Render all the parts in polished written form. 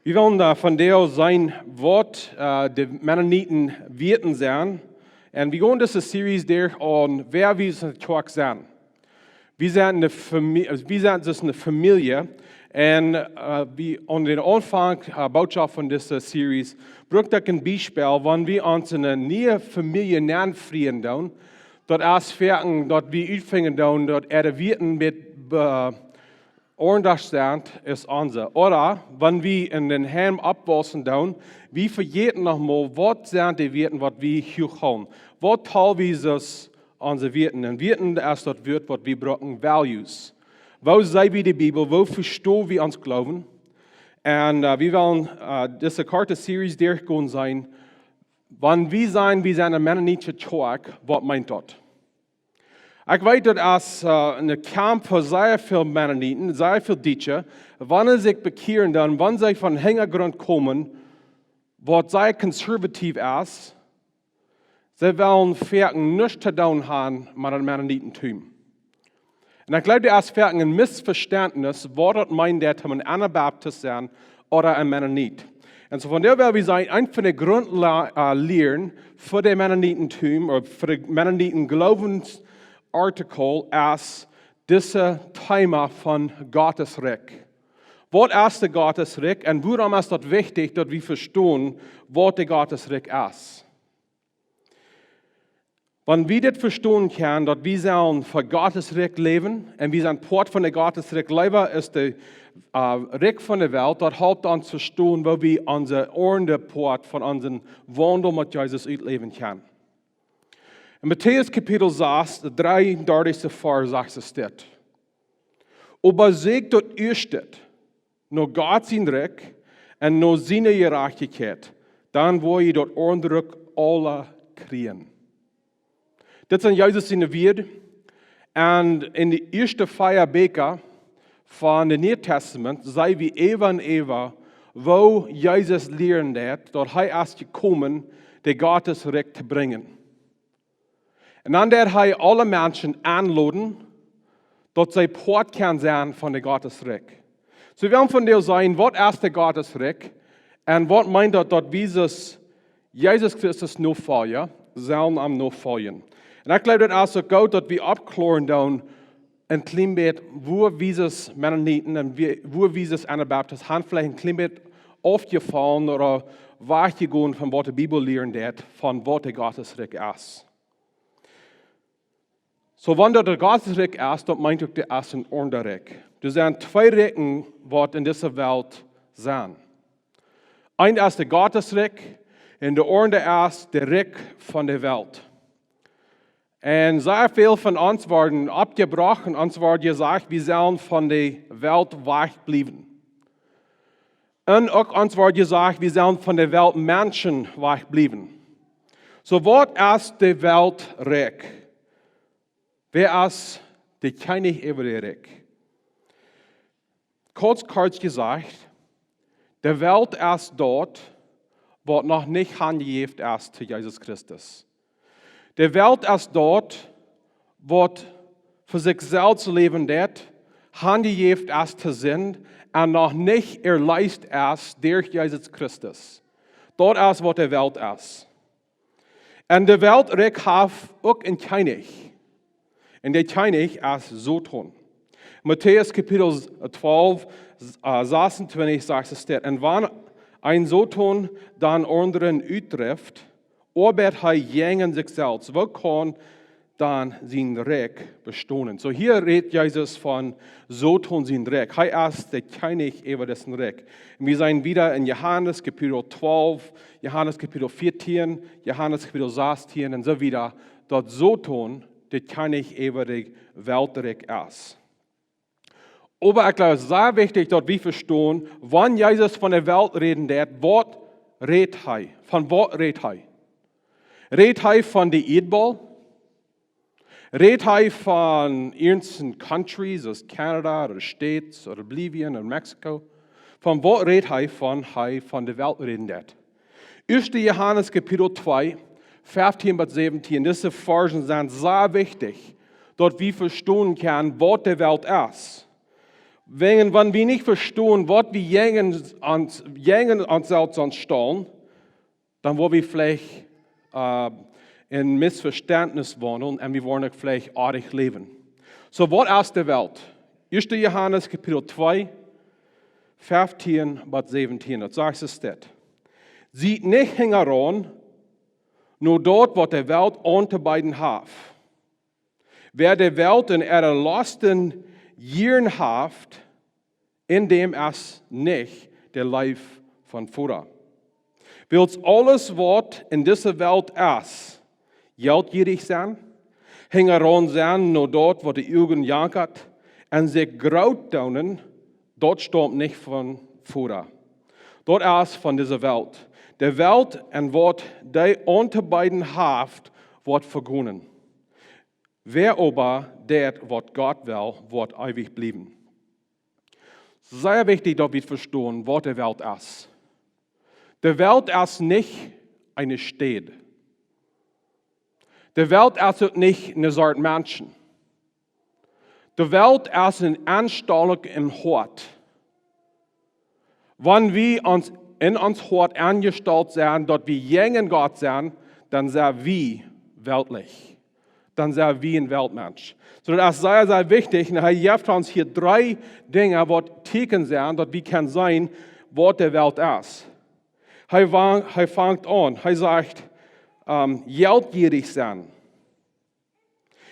Wir wollen von der sein Wort, die Mennoniten Wirten sein. Und wir gehen diese Series durch an, wer wir sind, sind. Wir sind eine Familie. Und wie an den Anfang Botschaft von dieser Series, braucht ich ein Beispiel, wenn wir uns eine neue Familie nachfrieren, dort erst fertig, dort wir anfangen, dort Wirten mit ordentlich sind, ist unser. Oder, wenn wir in den Heim abwachsen, wir vergessen nochmal, was sind die Wirten, was wir hier haben. Was teilweise ist unsere Wirten? Und Wirten ist das Wort, was wir brauchen, Values. Wo sei wir die Bibel? Wo verstehen wir uns Glauben? Und wir wollen diese kurze Series durchgehen sein. Wenn wir sind eine Mennonitische Church, was meint das? Ich weiß, dass ein Kampf für sehr viele Mennoniten, sehr viele Deutsche, wenn sie sich bekehren, dann, wenn sie von Hintergrund kommen, was sehr konservativ ist, sie wollen fertig nichts zu tun haben mit dem Mennonitentum. Und ich glaube, das ist ein Missverständnis, was das meint, dass man ein Anabaptist sein oder ein Mennonit. Und so von der werden wir sein, einfach eine Grundlehre für den Mennonitentum oder für den Mennoniten-Glaubensartikel als dieses Thema von Gottesrikj. Was ist der Gottesrikj und warum ist das wichtig, dass wir verstehen, was der Gottesrikj ist? Wenn wir das verstehen können, dass wir sollen für Gottesrikj leben und wir sind Port von der Gottesrikj leben, ist der Reich von der Welt, das hilft uns zu verstehen, wo wir unser ordentliche Port von unserem Wandel mit Jesus ausleben können. In Matthäus Kapitel 6, der 33. Vers sagt es das. Aber sagt dort ersteht, nur Gott sein Reich und nur seine Gerechtigkeit, dann wo ihr dort ordentlich alle kriegen. Das sind Jesus seine Worte. Und in der ersten Feierbeker von dem Neuen Testament sei wie Eva und Eva, wo Jesus lernt hat, dort er erst gekommen, der Gottesrecht zu bringen. Und dann hat er alle Menschen anladen, dort sie Port kann sein von der Gottesrecht. So wir werden von dir sein, was ist der Gottesrecht und was meint er, dass Jesus Christus nur folgen, sollen am nur folgen. Und ich glaube, das ist so gut, dass wir abklären dann ein klein bisschen, wo dieses Mennoniten und wo dieses Anabaptist haben vielleicht ein klein bisschen aufgefallen oder weggegangen von was die Bibel lernt, von was der Gottesrecht ist. So, wenn der Gottesrecht ist, dann meint ich, der ist ein Unterrecht. Das sind zwei Rechten, die in dieser Welt sind. Ein ist der Gottesrecht und der andere ist der Recht von der Welt. Und sehr viel von uns werden abgebrochen, uns wird gesagt, wir sollen von der Welt wegbleiben. Und auch uns wird gesagt, wir sollen von der Welt Menschen wegbleiben. So, was ist die Weltrecht? Wer ist der König über die Reich? Kurz gesagt, die Welt ist dort, wo noch nicht hingegeben ist zu Jesus Christus. Die Welt ist dort, wo für sich selbst leben wird, hingegeben ist zu sein und noch nicht erleist ist durch Jesus Christus. Dort ist, wo die Welt ist. Und die Welt hat auch einen König. Und der König ist Satan. Matthäus Kapitel 12, 26 sagt es dort. Und wenn ein Satan dann anderen uttrifft, arbeitet er gegen sich selbst. Wo kann dann sein Recht bestehen? So hier redet Jesus von Satan sein Recht. Er ist der König über dessen Recht. Und wir sind wieder in Johannes Kapitel 12, Johannes Kapitel 14, Johannes Kapitel 16 und so wieder. Dort Satan der König über die Weltreich ist. Aber ich glaube, es ist sehr wichtig, dass wir verstehen, wenn Jesus von der Welt reden wird, was redet er? Von was redet er? Redet er von der Erdball? Redet er von irgendwelchen Countries, aus Kanada oder States oder Bolivien oder Mexiko? Von was redet er von der Welt reden wird? 1. Johannes Kapitel 2, 15 bis 17, diese Versen sind sehr wichtig, dass wir verstehen können, was die Welt ist. Wenn wir nicht verstehen, was wir jängen uns selbst stellen, dann wollen wir vielleicht in Missverständnis wohnen und wir wollen vielleicht artig leben. So, was ist die Welt? 1. Johannes Kapitel 2, 15 bis 17, das sagt es dort. Sieht nicht heran, nur dort, was die Welt unterbeiden hat. Wer die Welt in ihrer Lasten Jahren haft, indem es nicht der Leib von Futter. Willst alles, was in dieser Welt ist, geldgierig sein, hängeron sein, nur dort, wo die Augen jankert, und sich graut daunen, dort stammt nicht von Futter. Dort ist von dieser Welt. Die Welt und was die unter beiden haft, wird vergonnen. Wer aber das, was Gott will, wird ewig bleiben. Sehr wichtig, dass wir verstehen, was die Welt ist. Die Welt ist nicht eine Stadt. Die Welt ist nicht eine Sorte Menschen. Die Welt ist eine Anstellung im Hort. Wenn wir uns in uns Hort angestellt sind, dass wir jungen Gott sind, dann sind wir weltlich. Dann sind wir ein Weltmensch. So, das ist sehr, sehr wichtig. Und er gibt uns hier 3 Dinge, die Theken sind, dass wir können sein, was die Welt ist. Er fängt an, er sagt, geldgierig sein.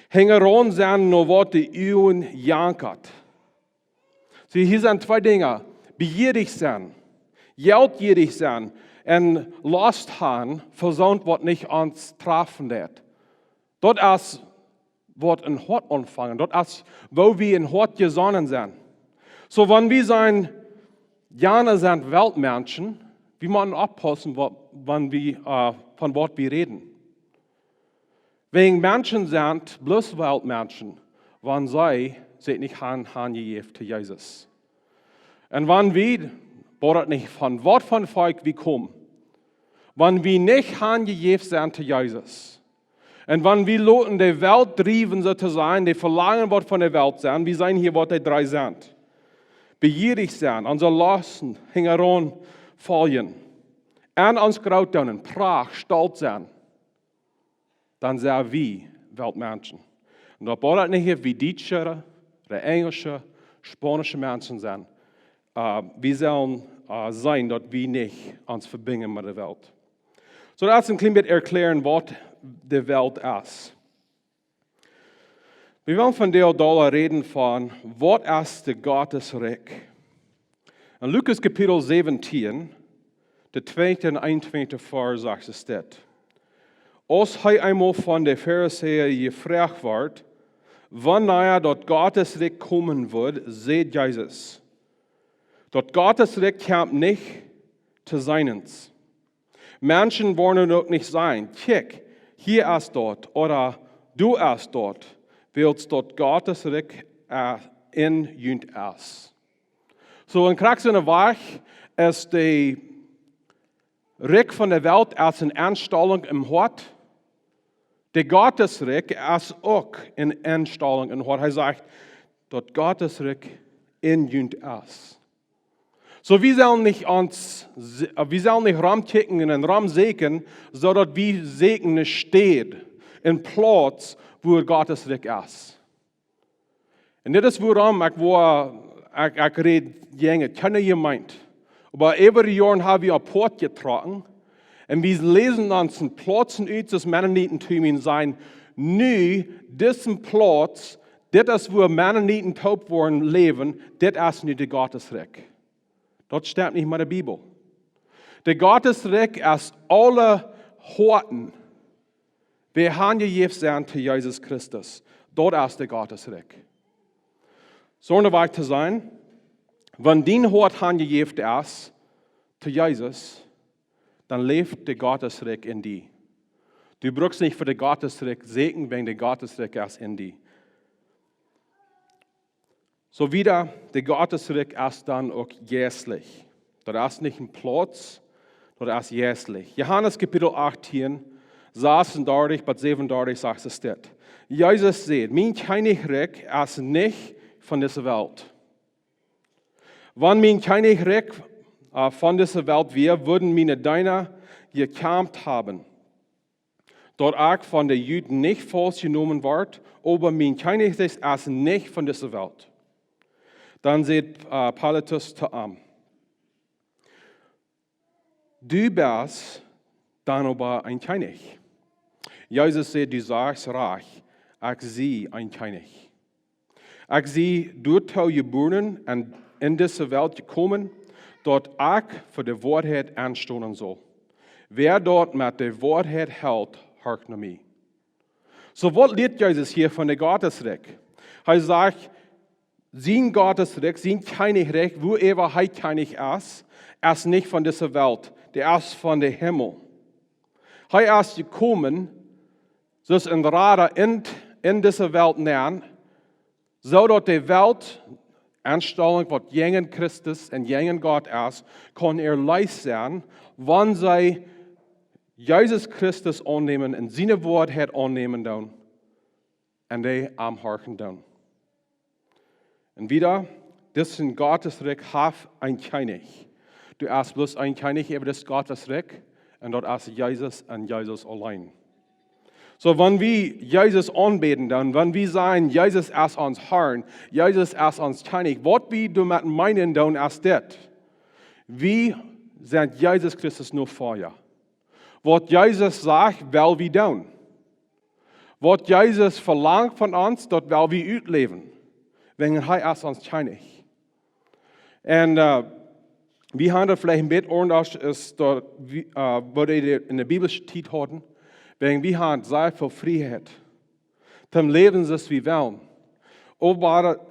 Hängeron sein, nur was die Uhren jankert. So, hier sind 2 Dinge. Begierig sein, geldgierig sein und Lust haben, versandt, was nicht uns treffen wird. Dort ist, was ein Hort anfangen. Dort ist, wo wir in Hort gesonnen sind. So, wenn wir sein, gerne sind Weltmenschen, wir müssen aufpassen, wenn wir, von was wir reden. Wenn Menschen sind, bloß Weltmenschen, wenn sie sich nicht hingegeben zu Jesus. Und wenn wir, bohrt nicht von was von Volk wir kommen, wenn wir nicht hingegeben sind zu Jesus, und wenn wir Leute in der Welt trieben zu sein, die verlangen, was von der Welt sind, wir sind hier, was die 3 sind. Begierig sein, unsere Lasten hängeron fallen, und uns graut tun, Pracht, stolz sein, dann sind wir Weltmenschen. Und da bohrt nicht, wie Deutsche, oder Englische, Spanische Menschen sind. Wir sollen sein, dass wir nicht uns verbinden mit der Welt. So, das ist ein klein bisschen erklären, was die Welt ist. Wir wollen von der Dollar reden von, was ist der Gottesrikj? In Lukas Kapitel 17, der 2. und 21. Vers sagt es dort. Als er einmal von der Pharisäer gefragt wird, wann dort Gottesrikj kommen wird, seht Jesus. Dort Gottesrikj kommt nicht zu seinens. Menschen wollen auch nicht sein. Kick, hier ist dort oder du ist dort, willst dort Gottesrikj in jünt ist. So in Kraxene Wach ist die Rikj von der Welt als eine Anstellung im Hort. Der Gottesrikj ist auch eine Anstellung im Hort. Er sagt, dort Gottesrikj in jünt ist. So, wir sollen nicht rumkicken und rumsägen, sondern wir segnen steht in Platz, wo Gottesrikj ist. Und das ist, warum ich rede, jenge, keine gemeint. Aber über die Jahre haben wir ein Port getragen und wir lesen uns einen Platz aus des Mennonitentum sein. Nu, diesen Platz, das ist, wo Mennoniten taub worden leben, das ist nicht der Gottesrikj. Das stimmt nicht mit der Bibel. Der Gottesrikj ist alle Horten, wir hingegeben sind zu Jesus Christus. Dort ist der Gottesrikj. So eine Weise zu sein, wenn dein Hort hingegeben ist zu Jesus, dann lebt der Gottesrikj in dir. Du brauchst nicht für den Gottesrikj segnen, wenn der Gottesrikj ist in dir. So wieder, der Gottesrikj ist dann auch jährlich. Das ist nicht ein Platz, das ist jährlich. Johannes Kapitel 18, 36 bis 37 sagt es dort. Jesus sagt, mein Königreich ist nicht von dieser Welt. Wenn mein Königreich von dieser Welt wäre, würden meine Diener gekämpft haben. Dort auch von den Juden nicht falsch genommen wird, aber mein Königreich ist nicht von dieser Welt. Dann sagt Pilatus zu ihm, du bist dann aber ein König. Jesus sagt, du sagst reich, ich sehe ein König. Ich sehe, du geboren und in diese Welt gekommen, dort ich für die Wahrheit anstehen soll. Wer dort mit der Wahrheit hält, hört nach mir. So, was lehrt Jesus hier von der Gottesreich? Er sagt, sein Gottesreich, sein Königreich, wo er König ist nicht von dieser Welt, der ist von dem Himmel. Er ist gekommen, dus een Rade in dieser Welt nähern, zodat die Welt, aanstelling wat jenen Christus en jenen Gott ist, kann leicht sein, wann sie Jesus Christus annehmen und seine Wahrheit annehmen dann und die am Harken dann. Und wieder, das ist Gottesreich, hat ein König. Du hast bloß ein König über das Gottesreich und dort ist Jesus und Jesus allein. So, wenn wir Jesus anbeten, dann, wenn wir sagen, Jesus ist uns Herrn, Jesus ist uns König, was wir damit meinen, dann ist das. Wir sind Jesus Christus nur vorher. Was Jesus sagt, will wir tun. Was Jesus verlangt von uns, das will wir ausleben. Wenn er ist uns König. Und wir haben das vielleicht ein bisschen anders, ist dort, was in der Bibel steht haben. Wenn wir haben sehr viel Freiheit, dann leben sie es wie wollen. Aber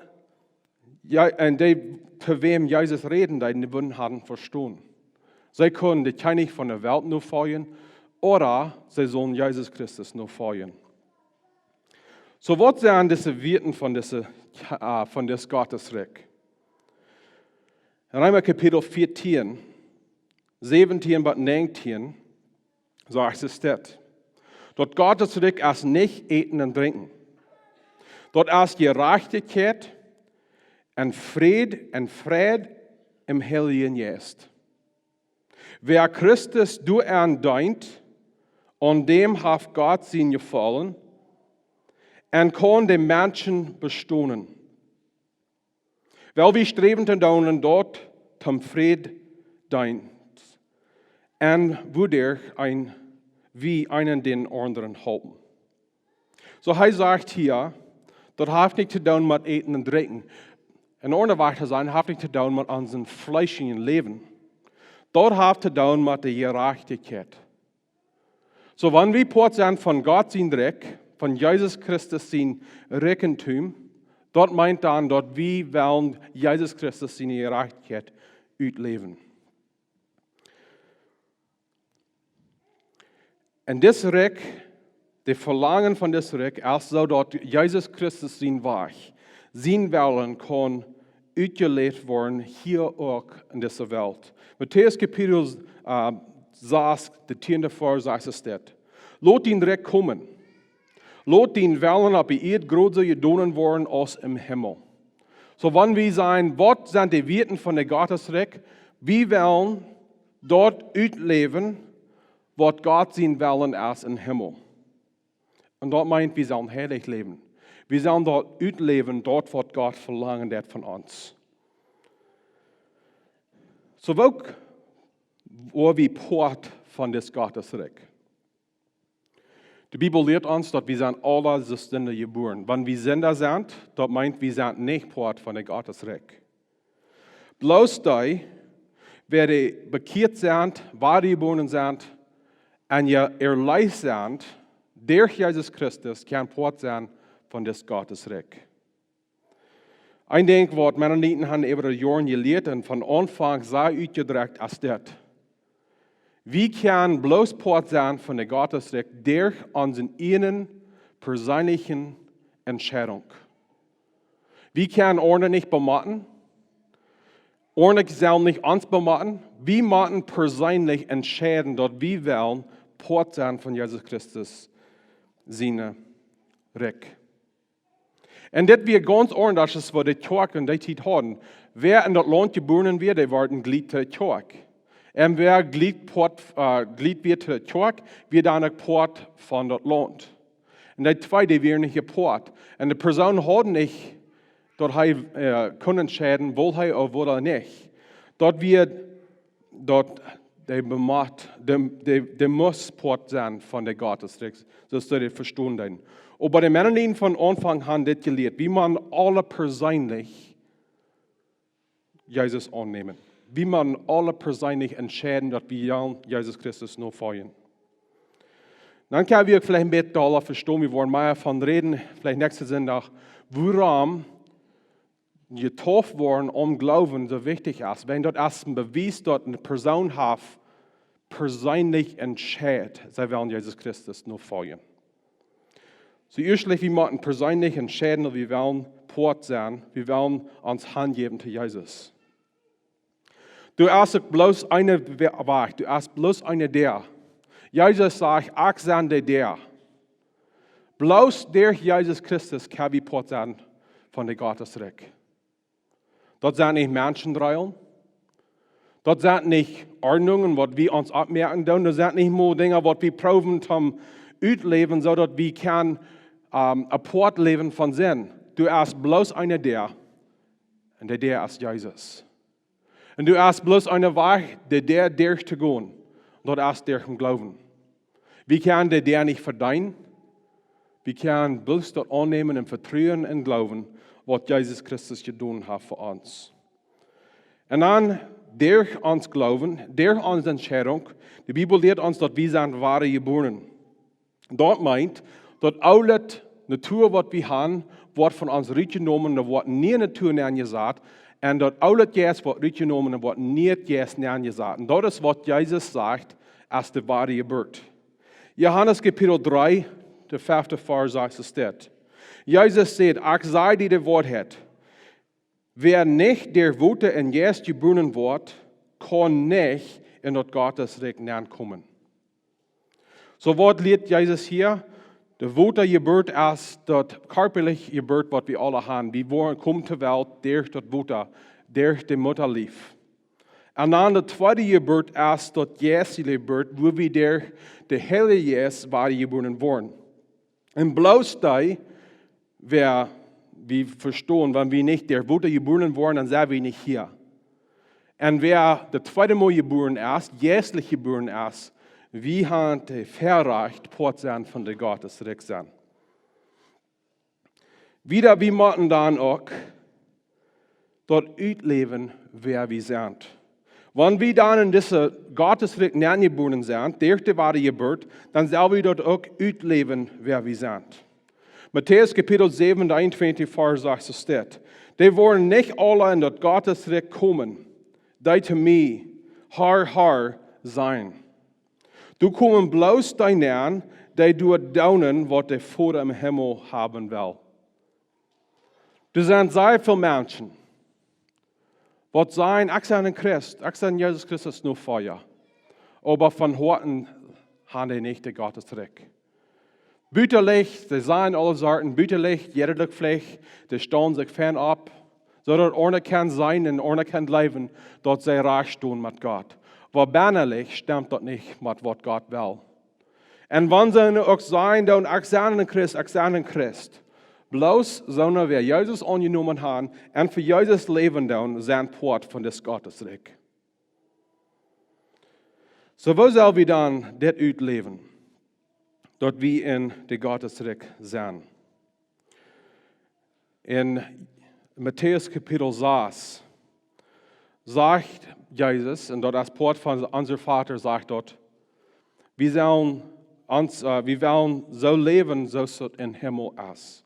und die, für wem Jesus reden, die würden haben verstehen. Sie können den König von der Welt nur feiern oder sie sollen Jesus Christus nur feiern. So, was sind diese Werten von des Gottesreich? In Römer Kapitel 14, 17 bis 19, sagt es das. Dort Gottesreich ist nicht eten und trinken. Dort ist Gerechtigkeit und Fried im Heiligen Geist. Wer Christus du dient, und dem hat Gott sein Gefallen und kann den Menschen bestohlen. Weil wir streben dann dort zum Fried dient und wodurch wie einen den anderen halten. So er sagt hier, das hat nicht zu tun mit Eten und Trinken. In andere Weise sein, hat nicht zu tun mit unserem fleischlichen Leben. Das hat zu tun mit der Gerechtigkeit. So wenn wir Port sind von Gott sein Recht, von Jesus Christus sein Rechentum, dort meint dann, dort wir wollen Jesus Christus seine Gerechtigkeit ausleben. Und das Recht, das Verlangen von das Recht, ist so, dass Jesus Christus sein Werk, sein Willen kann ausgelebt werden, hier auch in dieser Welt. Matthäus Kapitel 6, der 10. Vers, sagt es das. Lass ihn Recht kommen. Lass ihn Willen auf die Erde größer gedonen worden als im Himmel. So, wenn wir sagen, was sind die Werten von der Gottesrecht, wir wollen dort ausleben, was Gott sein Willen ist im Himmel. Und dort meint, wir sollen herrlich leben. Wir sollen dort ausleben, dort, was Gott verlangt hat von uns. So, wo wir Port von des Gottesreich. Die Bibel lehrt uns, dass wir sind alle Sünder geboren. Wenn wir Sünder sind, dort meint, wir sind nicht Port von der Gottesreich. Bloß die, wer bekehrt sind, wahr geboren sind, und ja erleicht sind, durch Jesus Christus kann Port sein von des Gottesreich. Ein Ding, was Mennoniten haben über die Jahre gelehrt und von Anfang sehr ausgedrückt ist das. Wir können bloß Port sein von der Gottesreich durch unsere eigenen persönlichen Entscheidung. Wir können Ordnung nicht bemachen. Ordnung soll nicht uns bemachen. Wir müssen persönlich entscheiden, dass wir wollen Port sein von Jesus Christus, seine Reich. Und das wird ganz anders, was die Kirche und die Zeit haben. wer in das Land geboren wird, der wird ein Glied zur Kirche. Und wer Glied wird zur Kirche, wird dann ein Port von das Land. Und die zwei, die werden nicht geport. Und die Person hat nicht, dort können entscheiden, will er oder will er nicht. Dort wird, dort, der muss Port sein von der Gottesrikj, so dass die verstehen. Aber die Männer von Anfang an das gelehrt, wie man alle persönlich Jesus annehmen. Wie man alle persönlich entscheiden, dass wir Jesus Christus nur folgen. Dann können wir vielleicht ein bisschen doller verstehen, wir wollen mehr davon reden, vielleicht nächsten Sonntag, warum getauft worden, Glauben so wichtig ist. Wenn dort erst ein Beweis, dort eine Person hat, persönlich entscheidet, sie wollen Jesus Christus nur folgen. So erstlich, wir müssen persönlich entscheiden, wir wollen Port sein, wir wollen uns Hand geben zu Jesus. Du hast bloß eine Weg, du hast bloß eine der. Jesus sagt, ich sende der. Bloß der Jesus Christus kann wie Port sein von der Gottesrikj. Dort sind nicht Menschenregeln. Dort sind nicht Ordnungen, was wir uns abmerken. Dort sind nicht nur Dinge, was wir proben zum Utleben, sondern wir können ein Port leben von Sinn. Du hast bloß eine der. Und der ist Jesus. Und du hast bloß eine Weg, der zu gehen. Und dort hast der im Glauben. Wir können der nicht verdienen. Wir können bloß dort annehmen und vertrauen und glauben, was Jesus Christus getan hat für uns. Und dann, durch uns Glauben, durch unsere Entscheidung, die Bibel lehrt uns, dass wir sind wahre geboren. Dort meint, dass alle Natur, was wir haben, wird von uns reingenommen, da wird nie Natur gesagt, und dass alles Gas wird reingenommen, und wird nicht Gas gesagt. Und das ist, was Jesus sagt, als die wahre Geburt. Johannes Kapitel 3, der 5. Vers sagt es dort. Jesus sagt, ich sei die Wort hat. Wer nicht der Worte in Jesus geboren wird, kann nicht in das Gottesreich kommen. So was lehrt Jesus hier? Der Worte Geburt ist das körperliche Geburt, was wir alle haben. Wir kommen zur Welt durch das Worte, durch die Mutterliebe. Und dann die zweite Geburt ist das Jesu Geburt, wo wir durch den Heiligen Jesus geboren wurden. Und bloß da, wir verstehen, wenn wir nicht der Worte geboren wurden, dann sind wir nicht hier. Und wer das zweite Mal geboren ist, jährlich geboren ist, wir haben die Verrecht, Port sein von der Gottesrikj sein. Wieder, wir müssen dann auch dort ausleben, wer wir sind. Wenn wir dann in dieser Gottesrikj geboren sind, durch die wahre Geburt, dann sollen wir dort auch ausleben, wer wir sind. Matthäus Kapitel 7, 21, Vers sagt es dort. Die wollen nicht alle in das Gottesreich kommen, die zu mir, Herr sein. Du kommen bloß deinen, die du daunen, was der Vater im Himmel haben will. Du sind sehr viele Menschen, was sein, ich bin ein Christ, ich bin Jesus Christus nur Feuer. Aber von heute haben die nicht die Gottesreich. Bütterlich, die seien alle Sorten, bütterlich, jederlich Pflicht, die stellen sich fernab, so dass einer kann sein und einer kann leben, dort sie reich tun mit Gott. Aber bannerlich stimmt das nicht mit was Gott will. Und wenn sie auch sein, dann ich bin ein Christ, bloß sondern wer Jesus angenommen haben und für Jesus leben dann, sind Port von des Gottesreich. So wo soll wir dann das leben? Dort wir in der Gottesreich sind. In Matthäus Kapitel 6 sagt Jesus, und dort als Port von unser Vater sagt dort, wir wollen so leben, so es im Himmel ist.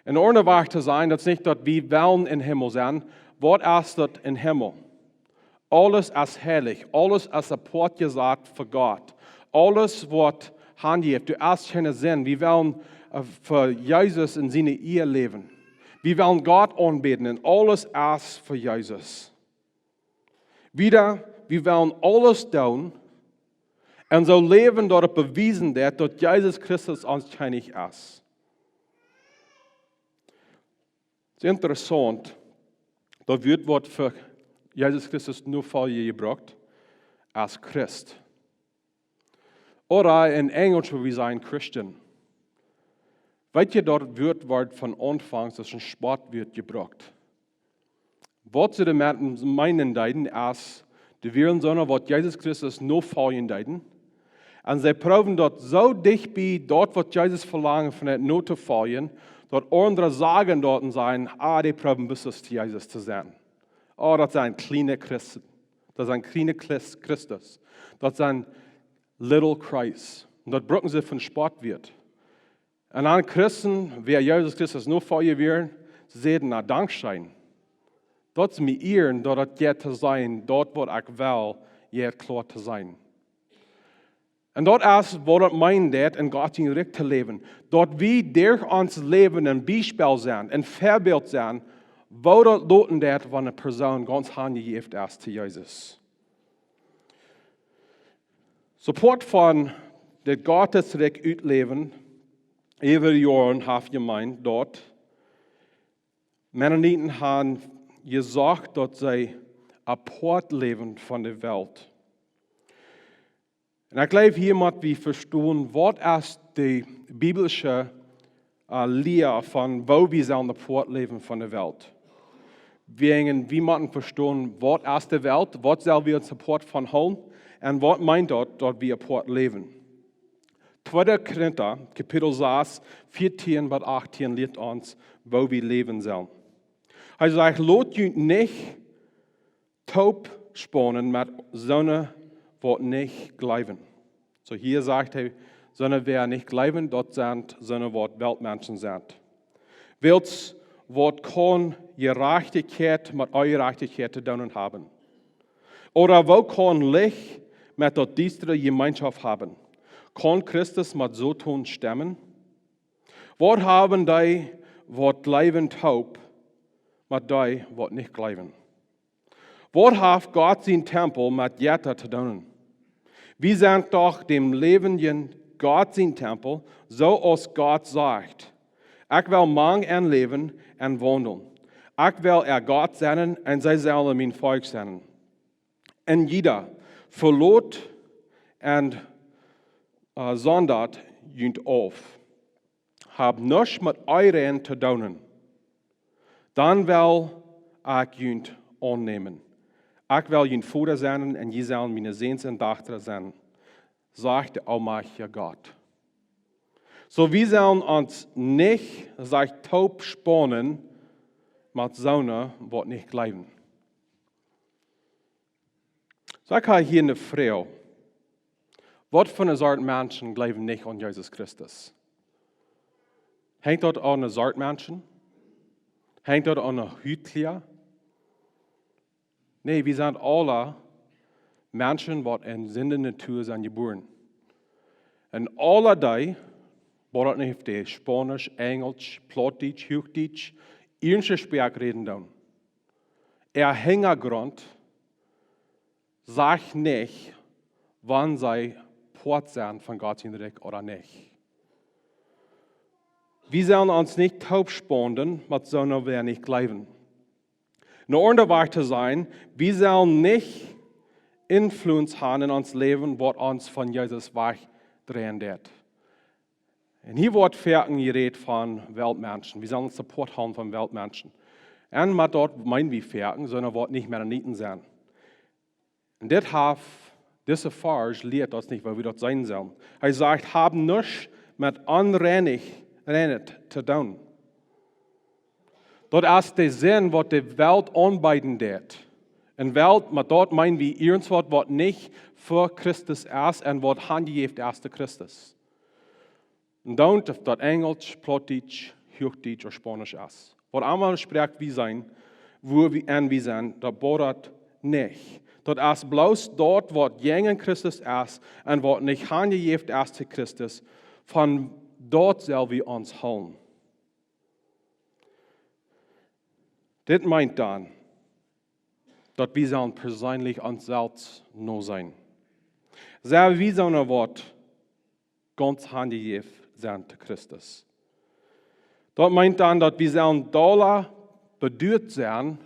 In Ordnung wahr zu sein, das nicht, dass wir wollen im Himmel sein, was ist das im Himmel? Alles ist herrlich, alles ist ein Port gesagt für Gott. Alles, was handelt, du hast keinen Sinn. Wir wollen für Jesus in seine Ehe leben. Wir wollen Gott anbeten und alles ist für Jesus. Wieder, wir wollen alles tun und so leben, dass bewiesen wird, dass Jesus Christus uns heilig ist. Es ist interessant Da wird was für Jesus Christus nur für je gebraucht als Christ. Oder in Englisch, wo wir sagen Christian. Weißt ihr, dort wird von Anfang, dass ein Sport wird gebraucht. Was sie damit meinen, als die Viren, sondern was Jesus Christus nur fallen deuten. Und sie proben dort so dicht bei dort, was Jesus verlangt, von der Not zu fallen, dort andere sagen dort und sagen, die proben bis es Jesus zu sein. Das ist ein kleiner Christ. Das ist ein kleiner Christus. Das ist ein Little Christ. Und dort brauchen sie von Sport wird. Und an Christen, wer Jesus Christus nur fallen werden, sie sehen nach Dankschein. Dort ist mir ehren, dort geht zu sein, dort wo ich will, geht klar zu sein. Und dort ist, wo dort meint, in Gott in Recht zu leben. Dort wie durch uns Leben ein Beispiel sein, ein Vorbild sein, wo dort loten das, wenn eine Person ganz handgegeben ist zu Jesus. Support von der Gottesrikj uitleven, über Jahren habe gemeint, dort, Mennoniten haben gesagt, dass sie apart leben von der Welt. Und ich glaube, hier müssen wir verstehen, was ist die biblische Lehre von, wo wir sollen apart leben von der Welt. Wir müssen verstehen, was ist die Welt, was sollen wir uns apart von holen und was meint dort, dass wir apart leben. 2. Quentin, Kapitel 6, 14 bis 18 lehrt uns, wo wir leben sollen. Er sagt, lot je nicht taub spannen mit Sonne, wat nicht glauben. So hier sagt er, Sonne wer nicht glauben, dort sind Sonne, wat Weltmenschen sind. Wills, wat kann Gerechtigkeit mit Ungerechtigkeit zu tun haben? Oder wo kann Licht mit der düsteren Gemeinschaft haben? Kann Christus mit so tun stemmen? Was haben die, wat glauben taub, mit die, wat nicht glauben? Was hat Gott sein Tempel mit Jetta zu tun? Wir sind doch dem lebenden Gott sein Tempel, so als Gott sagt. Ich will mang ein Leben und wandeln. Ich will Gott sein und sie sollen mein Volk sein. Und jeder verlot und sondert jünt auf. Hab nichts mit euren zu tun. Dann will ich jünt annehmen. Ich will jünt Vater sein und je sollen meine Sehns und Tochter sein, sagt der allmächtige Gott. So wir sollen uns nicht, taub spannen mit Sonne, was nicht glauben. So ich habe hier eine Frau. Was für eine Sorte Menschen glauben nicht an Jesus Christus? Hängt dort an eine Sorte Menschen? Hängt dort an eine Hütlier? Nee, wir sind alle Menschen, die in Sünde Natur sind geboren. Und alle die, die nicht die Spanisch, Englisch, Plattdeutsch, Hochdeutsch, irgendeine Sprache reden dann. Hintergrund sagt nicht, wann sie Port sind von Gott in Recht oder nicht. Wir sollen uns nicht taub spannen, sondern wir nicht glauben. Eine andere Weise zu sein, wir sollen nicht Influence haben in uns Leben, was uns von Jesus wegdrehen wird. Und hier wird geredet von Weltmenschen. Wir sollen Support haben von Weltmenschen. Und mit dort meinen wir Ferken, sondern wird nicht mehr Nieten sein. Und diese Farge lehrt uns nicht, weil wir dort sein sollen. Er sagt, haben nichts mit unreinig zu tun. Dort ist der Sinn, was die Welt anbieten wird. In Welt, mit dort meinen wir irgendwas, was nicht für Christus ist und was handgegeben ist zu Christus. Und dann, ob das Englisch, Plattdeutsch, Hochdeutsch oder Spanisch ist. Was einmal spricht, wie sein, wo wir und wie sind, das bohrt nicht. Dort ist bloß dort, was gegen Christus ist und was nicht handgegeben ist zu Christus, von dort sollen wir uns holen. Das meint dann, dass wir sollen persönlich uns selbst nur sein. Selber wie so ein Wort ganz handgegeben sind zu Christus. Dort meint dann, dass wir sollen doller bedeutet sein,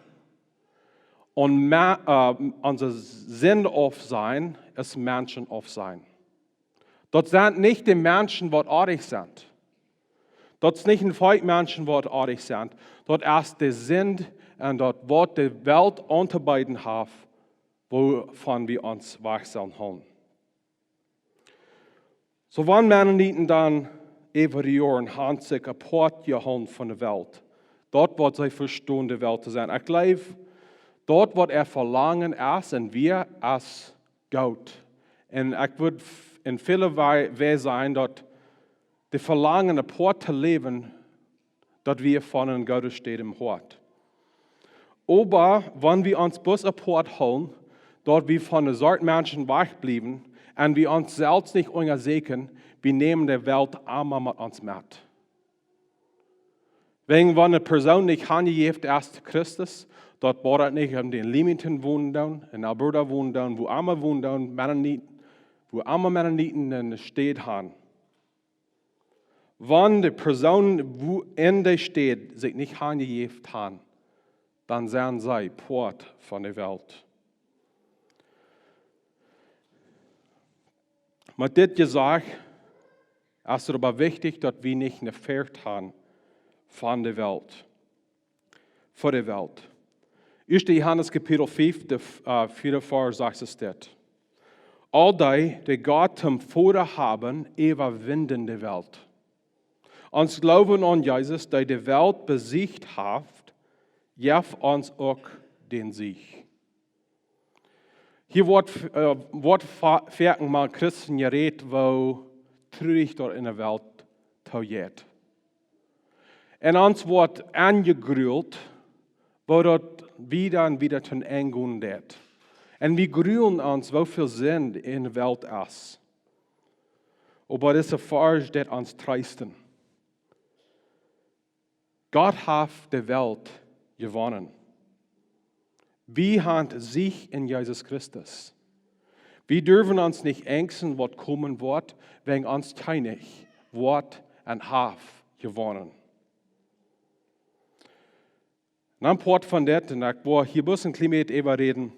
Und unser Sinn auf sein ist Menschen auf sein. Dort sind nicht die Menschen, die artig sind. Dort ist nicht ein Volk Menschen, die artig sind. Dort ist der Sinn und dort wird die Welt unterbeiden haben, wovon wir uns wachsen haben. So wann Mennoniten dann evaluieren, haben sich ein Port gehauen von der Welt. Dort wird sie verstehen, die Welt zu sein. Ich glaube, dort wird verlangen, als und wir als Gott. Und ich würde in vielen Weise sein, dort die Verlangen, ein Port zu leben, dort wir von einem Gott steht im Hort. Aber wenn wir uns bloß ein Port holen, dort wir von der Sorte Menschen wegbleiben und wir uns selbst nicht untersehen, wir nehmen die Welt einmal mit uns mit. Wenn eine Person nicht angegeben ist, Christus, dort braucht nicht in den Limiten wohnen, in Alberta wohnen, wo einmal wohnen, wo einmal Mennoniten in der Stadt haben. Wenn die Person in der Stadt sich nicht angegeben haben, dann sind sie Port von der Welt. Mit dem gesagt, ist es aber wichtig, dass wir nicht eine Fährt haben von der Welt, vor der Welt. 1. Johannes Kapitel 5, der 4. Vers sagt es dort. All die Gott zum Vater haben, überwinden die Welt. Uns glauben an Jesus, der die Welt besiegt hat, gibt uns auch den Sieg. Hier wird fertig mal Christen geredet, wo traurig dort in der Welt taugt. Und uns wird angegrüllt, wo dort wieder und wieder zum Ende geht. Und wir grühlen uns, wo viel Sinn in der Welt ist. Aber das ist ein Vers, das uns treisten. Gott hat die Welt gewonnen. Wir haben sich in Jesus Christus. Wir dürfen uns nicht ängsten, was kommen wird, wenn uns keinig Wort und hat gewonnen. Dann Port von dort, und ich will hier bloß ein Klimat reden.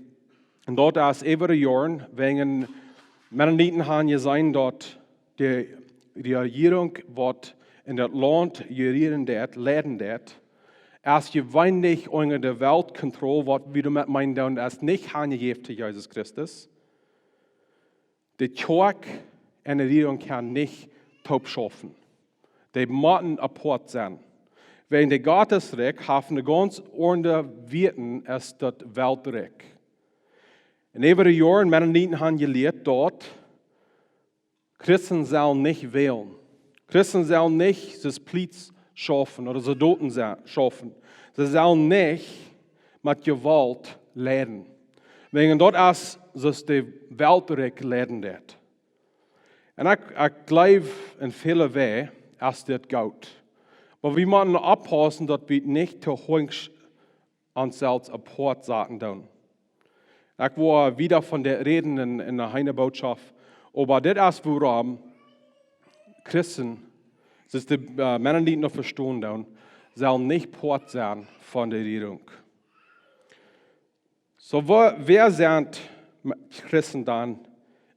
Und dort ist über Jahren, wenn Mennoniten haben gesehen, dort die Regierung wird in das Land gerieren dort, leiden dort. Als gewöhnlich unter der Weltkontrolle, was wir damit meinen, als nicht angegeben zu Jesus Christus. Die Kirche und die Regierung kann nicht taub schaffen. Die müssen apart sein. Wenn die Gottesrikj haben eine ganz andere Werten als das Weltreich. In über Jahren, Mennoniten haben gelehrt dort, Christen sollen nicht wählen. Christen sollen nicht das Pliz schaffen oder Soldaten schaffen. Sie sollen nicht mit Gewalt leiden. Wegen dort ist es die Weltreich leiden wird. Und ich glaube in vielen Wegen, ist das gut. Aber wir müssen aufpassen, dass wir nicht zu hoch uns selbst apart sagen tun. Ich will wieder von der reden in der Heine-Botschaft. Aber das ist, woran Christen, das ist die Männer, die noch verstehen tun, sollen nicht Port sein von der Regierung. So, wer sind Christen dann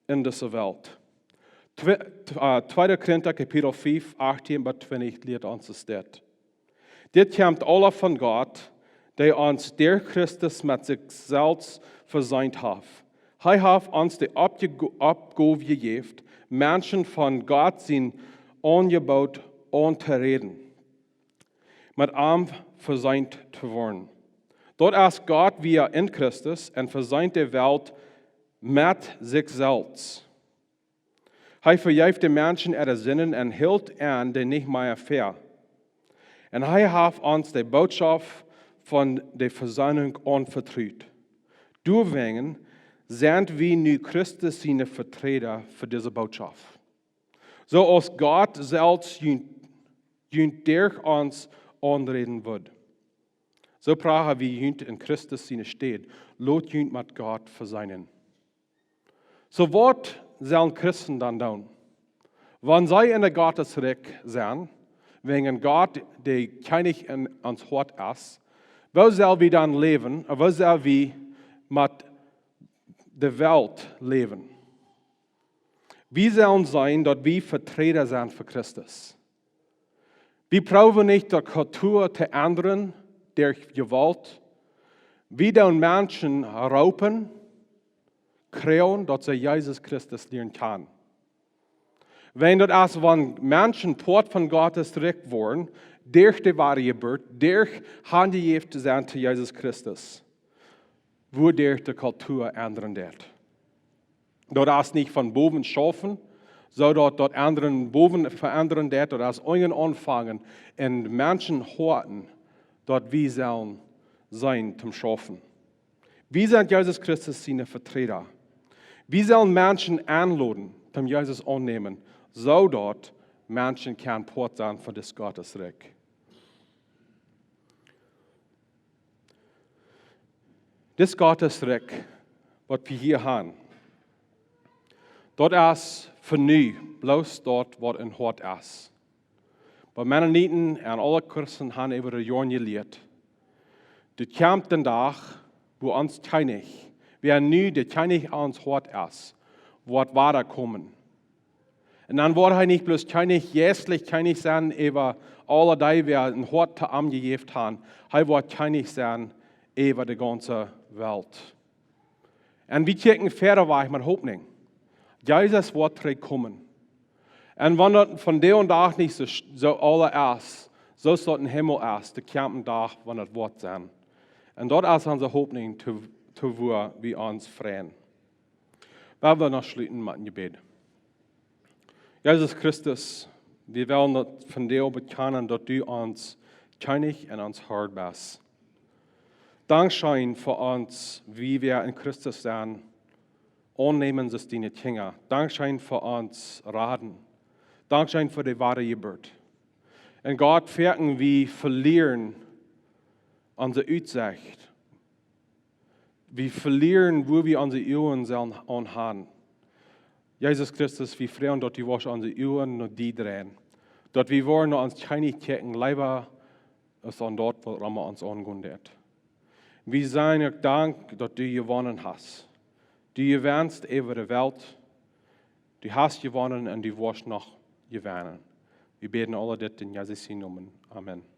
in dieser Welt? 2. Korinther Kapitel 5, 18 bis 20 lehrt uns das dort. Dit kommt alle von Gott, der uns der Christus mit sich selbst versöhnt hat. Er hat uns die Abgabe gegeben, Menschen von Gott sein Angebot anzureden, mit ihm versöhnt zu werden. Dort ist Gott wie in Christus und versöhnt die Welt mit sich selbst. Er vergibt den Menschen ihre Sünden und hält an, die nicht mehr fair. Und er hat uns die Botschaft von der Versöhnung anvertraut. Deswegen sind wir nun Christus seine Vertreter für diese Botschaft. So als Gott selbst durch uns anreden wird. So brauchen wir in Christus seine Stadt, lot mit Gott versöhnen. So was sollen Christen dann tun? Wenn sie in der Gottesrikj sind, wegen Gott, der König in uns Hort ist, wo sollen wir dann leben? Wo sollen wir mit der Welt leben. Wir sollen sein, dass wir Vertreter sind für Christus. Wir brauchen nicht die Kultur zu ändern durch Gewalt. Wir sollen Menschen rauben, kriegen, dass sie Jesus Christus lernen können. Wenn Menschen Port von Gottesrikj worden, durch die wahre Geburt, durch Handgegeben sind zu Jesus Christus, wodurch die Kultur ändern wird. Dort nicht von boven schaffen, so dort anderen boven verändern wird, dort das Ungen anfangen und Menschen horten, dort wir sollen sein zum Schaffen. Wir sind Jesus Christus seine Vertreter. Wir sollen Menschen einladen, zum Jesus annehmen, so dort Menschen kann Port sein für das Gottesrikj. Das Gottesrikj, was wir hier haben, dort ist für nie, bloß dort, was in Hort ist. Bei Mennoniten und alle Christen haben über die Jahre gelehrt. Das kommt den Tag, wo uns keinig, wer nu das keinig ans Hort ist, wird weiterkommen. Und dann wird er nicht bloß keinig jästlich keinig sein, über alle die, wer ein Hort angegeben haben, er wird keinig sein, über die ganze Welt. Und wir checken fertig weiter mit Hoffnung. Jesus wird zurückkommen. Und wenn das von der und Tag nicht so alle ist, so ist das ein Himmel ist, der kommt Tag, wenn das wird sein. Und dort ist unsere Hoffnung, wo wir uns freuen. Weil wir noch schließen mit dem Gebet. Jesus Christus, wir wollen von dir bekennen, dass du uns keinig und uns hart bist. Dankeschön für uns, wie wir in Christus sind, annehmen sie deine Kinder. Dankeschön für uns Raten. Dankeschön für die wahre Geburt. Und Gott, merken wir verlieren unsere Aussicht. Wir verlieren, wo wir unsere Augen anhaben. Jesus Christus, wir freuen, dass wir unsere Augen noch die drehen. Dass wir wollen uns keine checken, lieber als an dort, wo wir uns angehen wird. Wir sagen dir Dank, dass du gewonnen hast. Du gewannst über die Welt. Du hast gewonnen und du wirst noch gewinnen. Wir beten alle das in Jesus' Namen. Amen.